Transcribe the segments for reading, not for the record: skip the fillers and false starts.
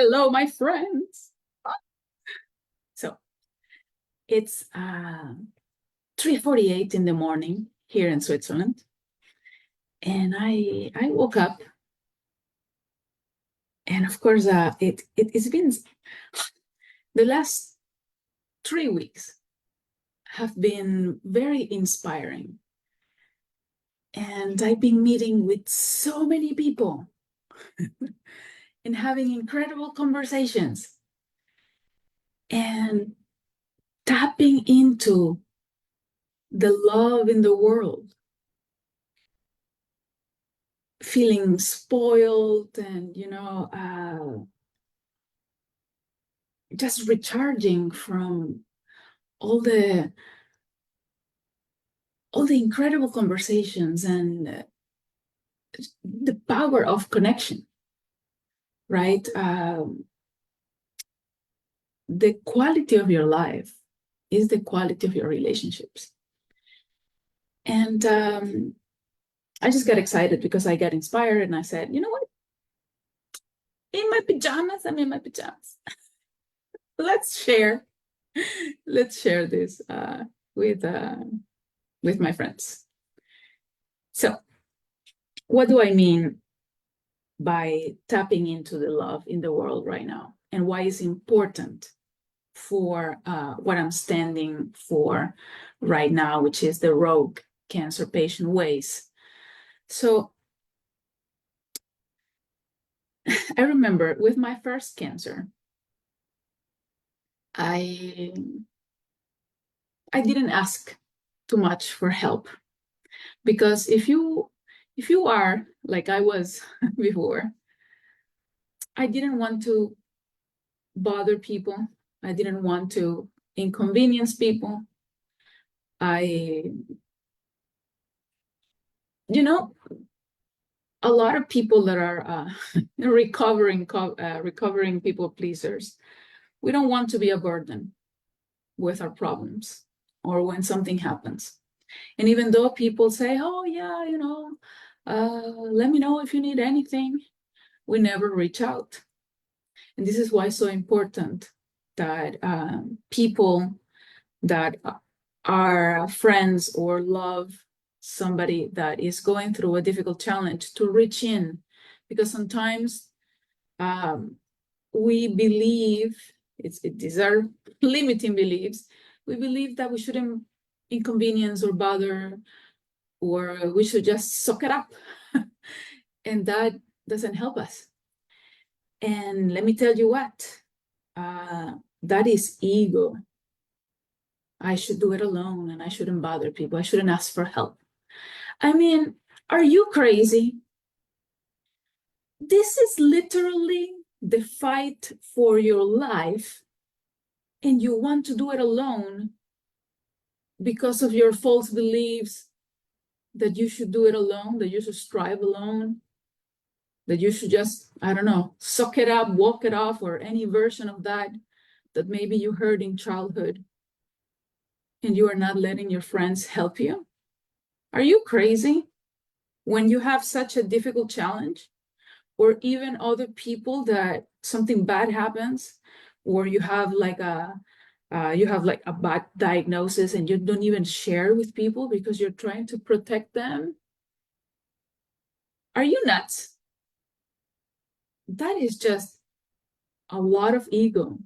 Hello, my friends. So it's 3:48 in the morning here in Switzerland. And I woke up, and of course it's been the last 3 weeks have been very inspiring. And I've been meeting with so many people and having incredible conversations and tapping into the love in the world, feeling spoiled and, just recharging from all the incredible conversations and the power of connection, right? The quality of your life is the quality of your relationships. And I just got excited because I got inspired, and I said, you know what? I'm in my pajamas. Let's share this with my friends. So what do I mean by tapping into the love in the world right now, and why it's important for what I'm standing for right now, which is the Rogue Cancer Patient Ways. So I remember with my first cancer, I didn't ask too much for help, because if you are like I was before, I didn't want to bother people. I didn't want to inconvenience people. A lot of people that are recovering people pleasers, we don't want to be a burden with our problems or when something happens. And even though people say, oh yeah, let me know if you need anything, we never reach out. And this is why it's so important that people that are friends or love somebody that is going through a difficult challenge to reach in, because sometimes we believe these are limiting beliefs. We believe that we shouldn't inconvenience or bother, or we should just suck it up. And that doesn't help us. And let me tell you what, that is ego. I should do it alone, and I shouldn't bother people. I shouldn't ask for help. I mean, are you crazy? This is literally the fight for your life, and you want to do it alone because of your false beliefs that you should do it alone, that you should strive alone, that you should just, I don't know, suck it up, walk it off, or any version of that maybe you heard in childhood, and you are not letting your friends help you? Are you crazy? When you have such a difficult challenge, or even other people that something bad happens, or you have like a bad diagnosis and you don't even share with people because you're trying to protect them. Are you nuts? That is just a lot of ego.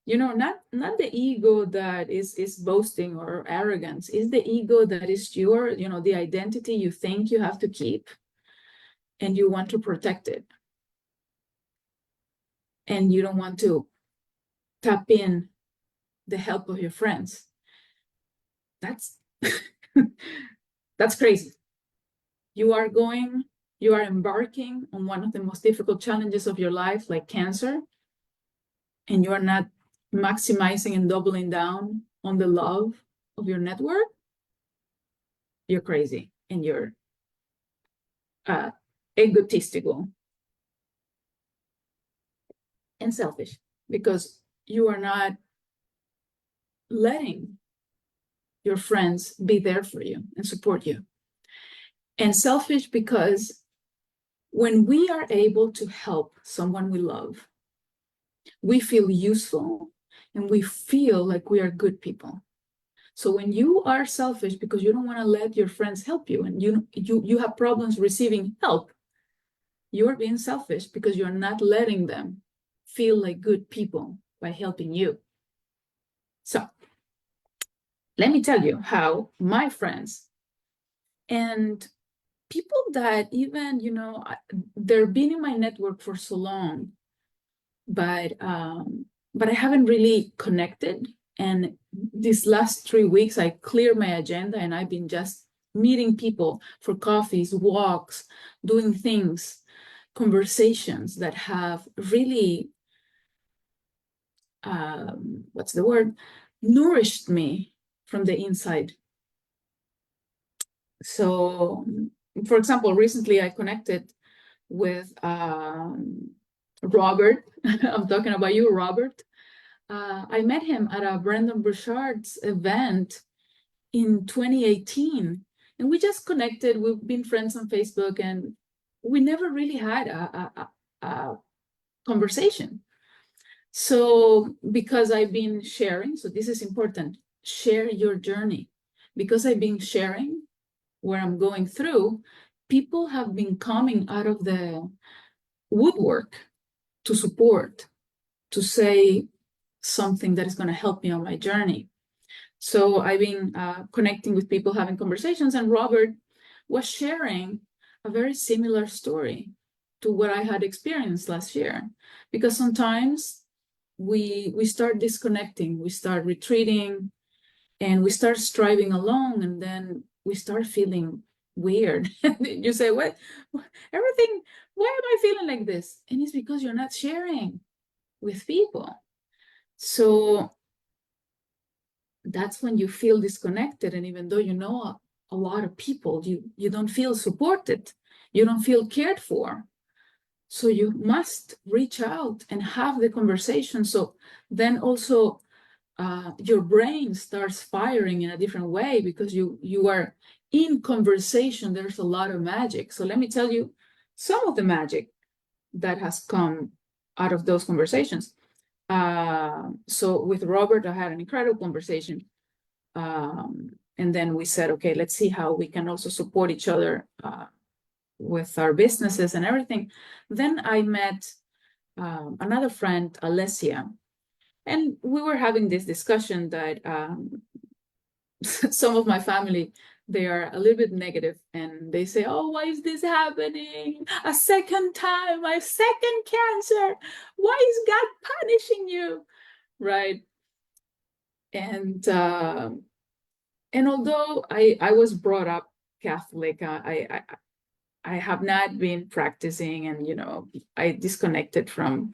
Not the ego that is boasting or arrogance. Is the ego that is your, the identity you think you have to keep, and you want to protect it, and you don't want to tap in the help of your friends. That's that's crazy. You are embarking on one of the most difficult challenges of your life, like cancer, and you are not maximizing and doubling down on the love of your network. You're crazy, and you're egotistical and selfish, because you are not letting your friends be there for you and support you. And selfish because when we are able to help someone we love, we feel useful, and we feel like we are good people. So when you are selfish because you don't want to let your friends help you, and you have problems receiving help, you're being selfish because you're not letting them feel like good people by helping you. So let me tell you how my friends and people that even, they've been in my network for so long, but I haven't really connected. And these last 3 weeks, I cleared my agenda, and I've been just meeting people for coffees, walks, doing things, conversations that have really, what's the word, nourished me from the inside. So, for example, recently I connected with Robert. I'm talking about you, Robert. I met him at a Brendon Burchard's event in 2018, and we just connected. We've been friends on Facebook, and we never really had a conversation. So because I've been sharing, so this is important, share your journey. Because I've been sharing where I'm going through, people have been coming out of the woodwork to support, to say something that is going to help me on my journey. So I've been connecting with people, having conversations, and Robert was sharing a very similar story to what I had experienced last year. Because sometimes we start disconnecting, we start retreating, and we start striving alone, and then we start feeling weird. You say, what, everything, why am I feeling like this? And it's because you're not sharing with people. So that's when you feel disconnected. And even though you know a lot of people, you don't feel supported, you don't feel cared for. So you must reach out and have the conversation. So then also your brain starts firing in a different way, because you are in conversation. There's a lot of magic. So let me tell you some of the magic that has come out of those conversations. So with Robert, I had an incredible conversation. And then we said, okay, let's see how we can also support each other with our businesses and everything. Then I met another friend, Alessia, and we were having this discussion that some of my family, they are a little bit negative, and they say, oh, why is this happening? A second time, my second cancer. Why is God punishing you? Right? And although I was brought up Catholic, I have not been practicing, and I disconnected from,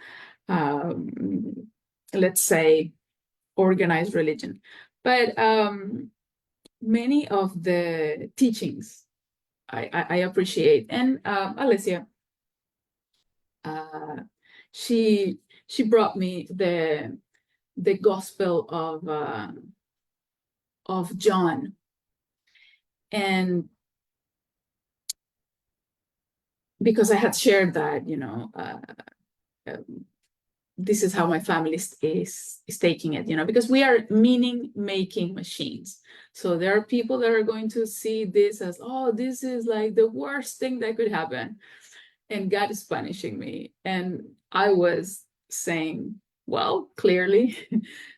let's say, organized religion. But many of the teachings I appreciate. And Alessia, she brought me the Gospel of John, and because I had shared that, this is how my family is taking it, because we are meaning-making machines. So there are people that are going to see this as, oh, this is like the worst thing that could happen, and God is punishing me. And I was saying, well, clearly,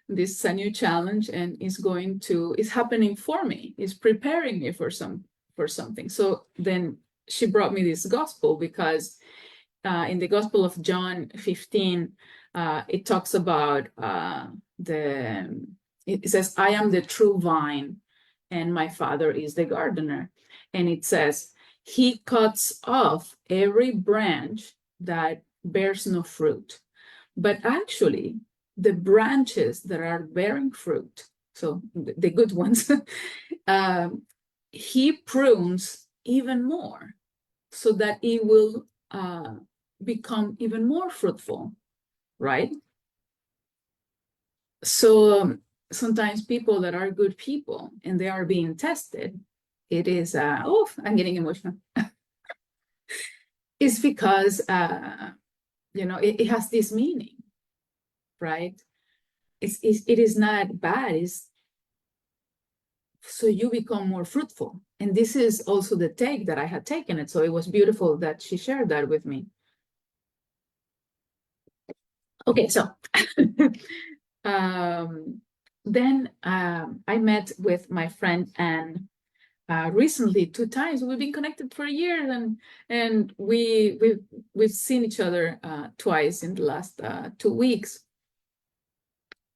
this is a new challenge, and it's happening for me. It's preparing me for something. So then she brought me this gospel, because in the Gospel of John 15, it talks about it says, I am the true vine, and my Father is the gardener. And it says, he cuts off every branch that bears no fruit. But actually, the branches that are bearing fruit, so the good ones, he prunes even more, so that it will become even more fruitful, right? So sometimes people that are good people and they are being tested, it is, I'm getting emotional. It's because, it has this meaning. right? It is not bad. It's so you become more fruitful. And this is also the take that I had taken it. So it was beautiful that she shared that with me. Okay, so then I met with my friend Anne recently 2 times. We've been connected for years, and we've seen each other twice in the last 2 weeks.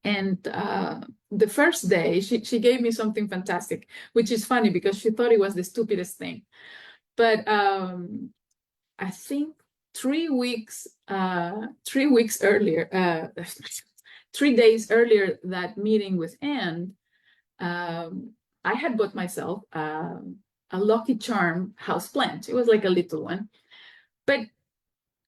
And the first day, she gave me something fantastic, which is funny because she thought it was the stupidest thing. But I think 3 weeks earlier, 3 days earlier, that meeting with Anne, I had bought myself a Lucky Charm house plant. It was like a little one, but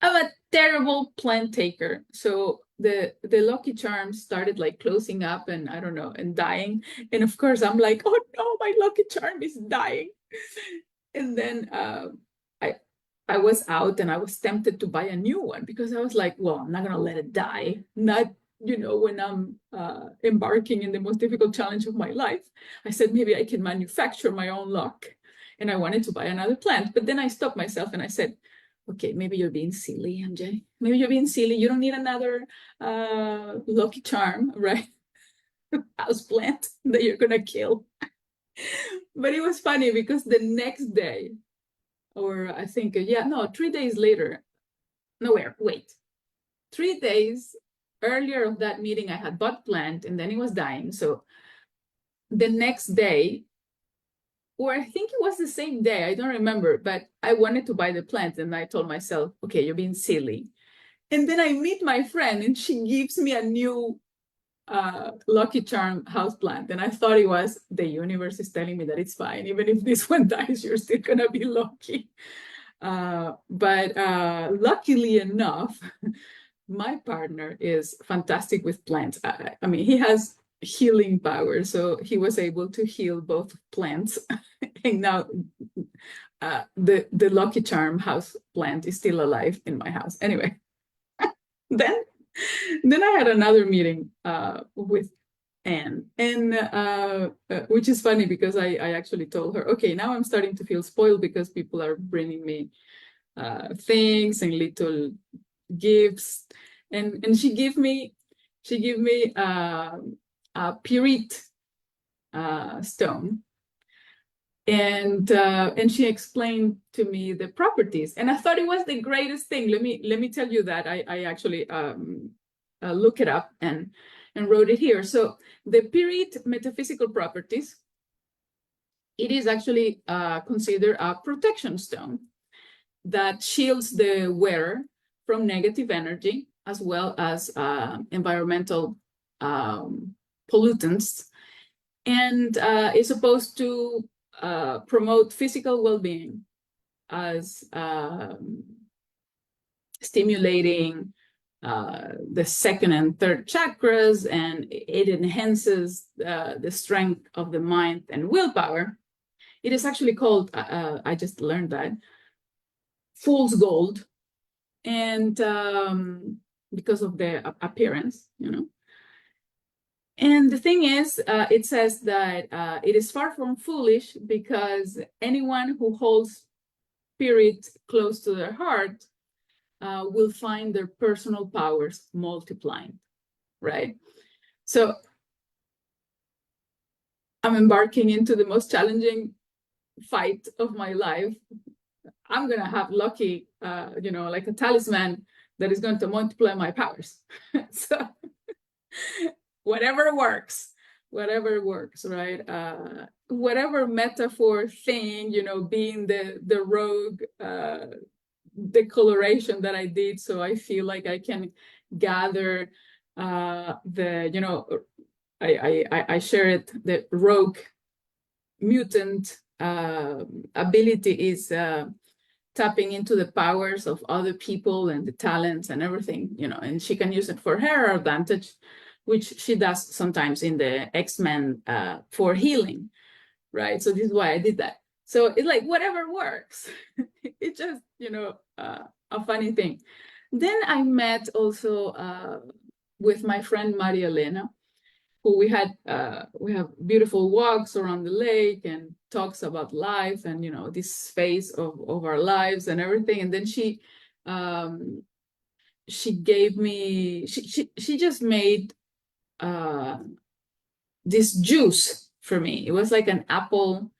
I'm a terrible plant taker. So the Lucky Charm started like closing up and I don't know, and dying. And of course I'm like, oh no, my Lucky Charm is dying. And then I was out and I was tempted to buy a new one because I was like, well, I'm not gonna let it die. Not, when I'm embarking in the most difficult challenge of my life. I said, maybe I can manufacture my own luck. And I wanted to buy another plant. But then I stopped myself and I said, okay, maybe you're being silly, MJ. Maybe you're being silly. You don't need another Lucky Charm, right? House plant that you're gonna kill. But it was funny because the next day, or I think, 3 days later, wait. 3 days earlier of that meeting, I had bought plant and then it was dying. So the next day, or I think it was the same day, I don't remember, but I wanted to buy the plant and I told myself, okay, you're being silly. And then I meet my friend and she gives me a new Lucky Charm house plant. And I thought it was the universe is telling me that it's fine. Even if this one dies, you're still gonna be lucky. But luckily enough, my partner is fantastic with plants. I mean, he has healing power, so he was able to heal both plants. And now the Lucky Charm house plant is still alive in my house. Anyway, then I had another meeting with Anne, and which is funny because I actually told her, okay, now I'm starting to feel spoiled because people are bringing me things and little gifts, and she gave me a Pyrite stone, and she explained to me the properties, and I thought it was the greatest thing. Let me tell you that I actually look it up and wrote it here. So the Pyrite metaphysical properties, it is actually considered a protection stone that shields the wearer from negative energy as well as environmental pollutants, and is supposed to promote physical well-being as stimulating the second and third chakras, and it enhances the strength of the mind and willpower. It is actually called, I just learned that, fool's gold, and because of the appearance, And the thing is, it says that it is far from foolish because anyone who holds spirit close to their heart will find their personal powers multiplying, right? So I'm embarking into the most challenging fight of my life. I'm gonna have lucky, like a talisman that is going to multiply my powers. So whatever works, right? Whatever metaphor thing, being the rogue decoloration that I did, so I feel like I can gather I share it. The rogue mutant ability is tapping into the powers of other people and the talents and everything, and she can use it for her advantage, which she does sometimes in the X-Men for healing, right? So this is why I did that. So it's like whatever works. It's just, a funny thing. Then I met also with my friend Maria Elena, who we have beautiful walks around the lake and talks about life and, this phase of our lives and everything. And then she gave me, she just made this juice for me. It was like an apple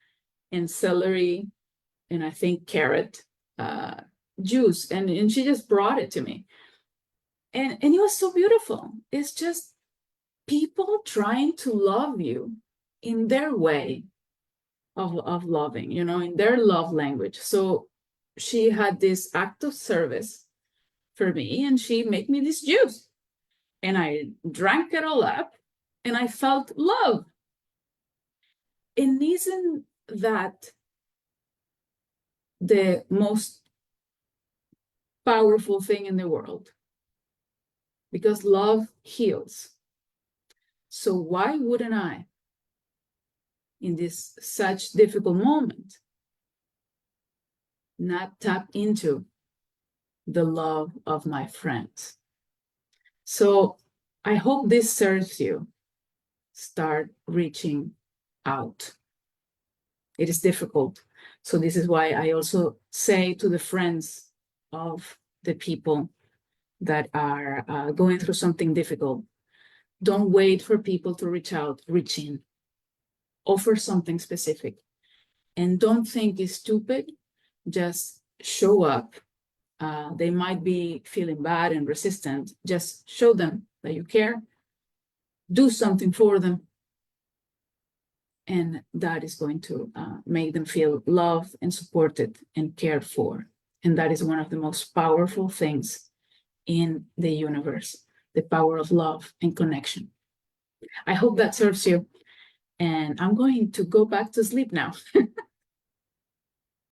and celery and I think carrot juice, and she just brought it to me, and it was so beautiful. It's just people trying to love you in their way of loving, in their love language. So she had this act of service for me, and she made me this juice, and I drank it all up, and I felt love. And isn't that the most powerful thing in the world? Because love heals. So why wouldn't I, in this such difficult moment, not tap into the love of my friends? So I hope this serves you. Start reaching out. It is difficult. So this is why I also say to the friends of the people that are going through something difficult, don't wait for people to reach out, reach in. Offer something specific. And don't think it's stupid. Just show up. They might be feeling bad and resistant. Just show them that you care. Do something for them. And that is going to make them feel loved and supported and cared for. And that is one of the most powerful things in the universe, the power of love and connection. I hope that serves you. And I'm going to go back to sleep now.